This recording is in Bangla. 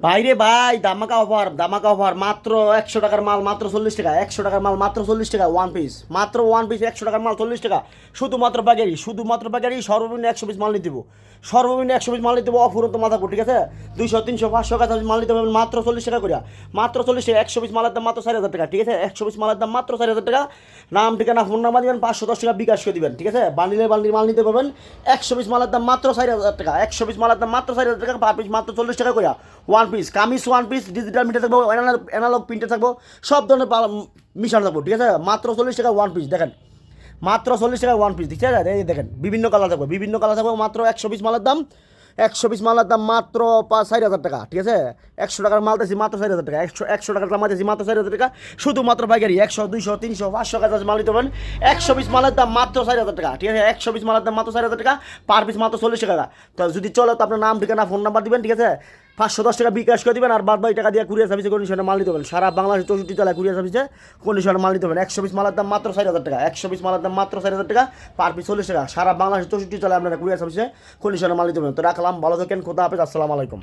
বাইরে ভাই দামাকা অফার মাত্র 100 টাকার মাল মাত্র 40 টাকা, 100 টাকার মাল মাত্র 40 টাকা, ওয়ান পিস 100 টাকার মাল 40 টাকা, শুধুমাত্র পাইকারি সর্বনিম্ন 100 পিস মাল নিতে দেবো, সর্বনিম্ন 100 পিস মাল নিতে দেবো, অফুরন্ত মাথা ঠিক আছে। 200 300 500 কাছে মাল নিতে পারবেন মাত্র 40 টাকা করে, মাত্র 40 টাকা। 100 পিস মালের দাম মাত্র 4,000 টাকা, ঠিক আছে। 100 পিস মালের দাম মাত্র 4,000 টাকা। নাম ঠিকানা ফোন নাম্বার দিবেন, 510 টাকা বিকাশ করে দিবেন, ঠিক আছে। বান্ডিল মাল নিতে পারবেন। 100 পিস মালের দাম মাত্র 4,000 টাকা, 100 পিস মালের দাম মাত্র 4,000 টাকা, পার পিস মাত্র 40 টাকা করে। ওয়ান পিস ডিজিটাল মিটার থাকবো, অ্যানালগ প্রিন্টার থাকবো, সব ধরনের মিশানো থাকবো, ঠিক আছে। মাত্র 40 টাকা ওয়ান পিস দেখেন, মাত্র 40 টাকা ওয়ান পিস, ঠিক আছে। এই দেখেন বিভিন্ন কালার থাকবো, মাত্র 100 পিস মালের দাম, 100 পিস মালের দাম মাত্র 4,000 টাকা, ঠিক আছে। 100 টাকার মাল দিয়েছি মাত্র 4,000 টাকা, 100 টাকার মাল দিয়েছি মাত্র 4,000 টাকা, শুধুমাত্র পাইকারি। 100 200 300 500 কাছে মাল নিতে পারবেন। 100 পিস মালের দাম মাত্র 4,000 টাকা, ঠিক আছে। 100 পিস মালের দাম মাত্র 4,000 টাকা, পার পিস মাত্র 40 টাকা। তো যদি চলে তো আপনার নাম ঠিকানা ফোন নাম্বার দিবেন, ঠিক আছে। 510 টাকা বিকাশ করে দিবেন, আর বাদ বাকি টাকা দিয়ে কুরিয়ার সার্ভিসে কন্ডিশনে মাল নিতে পারবেন। সারা বাংলাদেশ 64 জেলায় কুরিয়ার সার্ভিসে কন্ডিশনে মাল নিতে পারবেন। 100 পিস মালের দাম মাত্র 4,000 টাকা, 100 পিস মালের দাম মাত্র 4,000 টাকা, পার পিস 40 টাকা। সারা বাংলাদেশ 64 জেলায় আপনারা কুরিয়ার সার্ভিসে কন্ডিশনে মাল নিতে পারবেন। তো রাখলাম, ভালো থাকেন, খোদা হাফেজ, আসসালামু আলাইকুম।